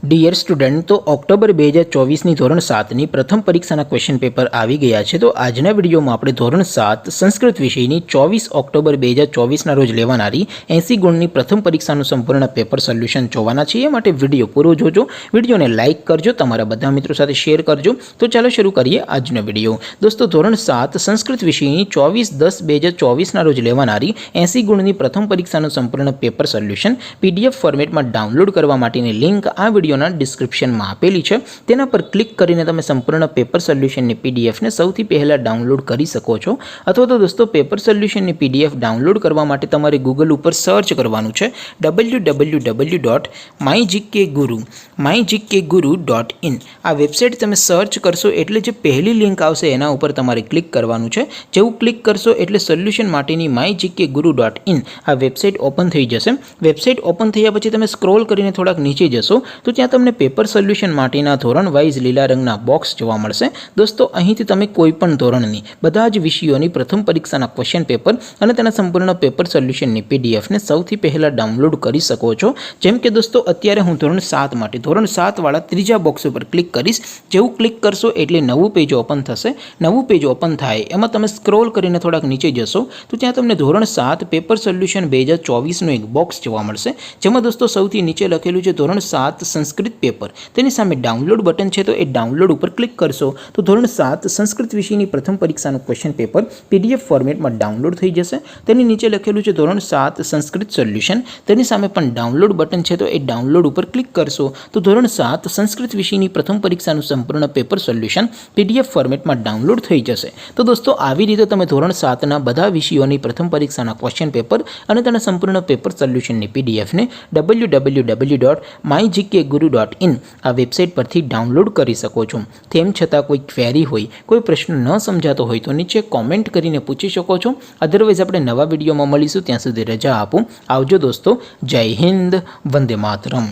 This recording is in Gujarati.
ડિયર સ્ટુડન્ટ, તો ઓક્ટોબર 2024ની ધોરણ 7ની પ્રથમ પરીક્ષાના ક્વેશ્ચન પેપર આવી ગયા છે. તો આજના વિડીયોમાં આપણે ધોરણ 7 સંસ્કૃત વિષયની 24 ઓક્ટોબર 2024ના રોજ લેવાનારી 80 ગુણની પ્રથમ પરીક્ષાનું સંપૂર્ણ પેપર સોલ્યુશન જોવાના છીએ. માટે વિડીયો પૂરો જોજો, વિડીયોને લાઇક કરજો, તમારા બધા મિત્રો સાથે શેર કરજો. તો ચાલો શરૂ કરીએ આજનો વિડીયો. દોસ્તો, ધોરણ 7 સંસ્કૃત વિષયની 24/10/2024ના રોજ લેવાનારી 80 ગુણની પ્રથમ પરીક્ષાનું સંપૂર્ણ પેપર સોલ્યુશન PDF ફોર્મેટમાં ડાઉનલોડ કરવા માટેની લિંક આ વિડીયોના ડિસ્ક્રિપ્શનમાં આપેલી છે. તેના પર ક્લિક કરીને તમે સંપૂર્ણ પેપર સોલ્યુશનની PDFને સૌથી પહેલાં ડાઉનલોડ કરી શકો છો. અથવા તો દોસ્તો, પેપર સોલ્યુશનની PDF ડાઉનલોડ કરવા માટે તમારે ગૂગલ ઉપર સર્ચ કરવાનું છે www.mygkguru.in. આ વેબસાઇટ તમે સર્ચ કરશો એટલે જે પહેલી લિંક આવશે એના ઉપર તમારે ક્લિક કરવાનું છે. જેવું ક્લિક કરશો એટલે સોલ્યુશન માટેની mygkguru.in આ વેબસાઇટ ઓપન થઈ જશે. વેબસાઇટ ઓપન થયા પછી તમે સ્ક્રોલ કરીને થોડાક નીચે જશો તો ત્યાં તમને પેપર સોલ્યુશન માટેના ધોરણ વાઇઝ લીલા રંગના બોક્સ જોવા મળશે. દોસ્તો, અહીંથી તમે કોઈપણ ધોરણની બધા જ વિષયોની પ્રથમ પરીક્ષાના ક્વેશ્ચન પેપર અને તેના સંપૂર્ણ પેપર સોલ્યુશનની PDFને સૌથી પહેલાં ડાઉનલોડ કરી શકો છો. જેમ કે દોસ્તો, અત્યારે હું ધોરણ 7 માટે ધોરણ 7 વાળા ત્રીજા બોક્સ ઉપર ક્લિક કરીશ. જેવું ક્લિક કરશો એટલે નવું પેજ ઓપન થશે. નવું પેજ ઓપન થાય એમાં તમે સ્ક્રોલ કરીને થોડાક નીચે જશો તો ત્યાં તમને ધોરણ 7 પેપર સોલ્યુશન 2024નું એક બોક્સ જોવા મળશે. જેમાં દોસ્તો સૌથી નીચે લખેલું છે ધોરણ 7 સંસ્કૃત પેપર. તેની સામે ડાઉનલોડ બટન છે, તો એ ડાઉનલોડ ઉપર ક્લિક કરશો તો ધોરણ 7 સંસ્કૃત વિષયની પ્રથમ પરીક્ષાનું ક્વેશ્ચન પેપર PDF ફોર્મેટમાં ડાઉનલોડ થઈ જશે. તેની નીચે લખેલું છે ધોરણ 7 સંસ્કૃત સોલ્યુશન. તેની સામે પણ ડાઉનલોડ બટન છે, તો એ ડાઉનલોડ ઉપર ક્લિક કરશો તો ધોરણ 7 સંસ્કૃત વિષયની પ્રથમ પરીક્ષાનું સંપૂર્ણ પેપર સોલ્યુશન PDF ફોર્મેટમાં ડાઉનલોડ થઈ જશે. તો દોસ્તો, આવી રીતે તમે ધોરણ 7ના બધા વિષયોની પ્રથમ પરીક્ષાના ક્વેશ્ચન પેપર અને તેના સંપૂર્ણ પેપર સોલ્યુશનની PDFને www.mygkguru.in આ વેબસાઇટ પરથી ડાઉનલોડ કરી શકો છો. તેમ છતાં કોઈ ક્વેરી હોય, કોઈ પ્રશ્ન ન સમજાતો હોય તો નીચે કોમેન્ટ કરીને પૂછી શકો છો. અધરવાઇઝ આપણે નવા વિડીયોમાં મળીશું. ત્યાં સુધી રજા આપો. આવજો દોસ્તો. જય હિન્દ. વંદે માતરમ.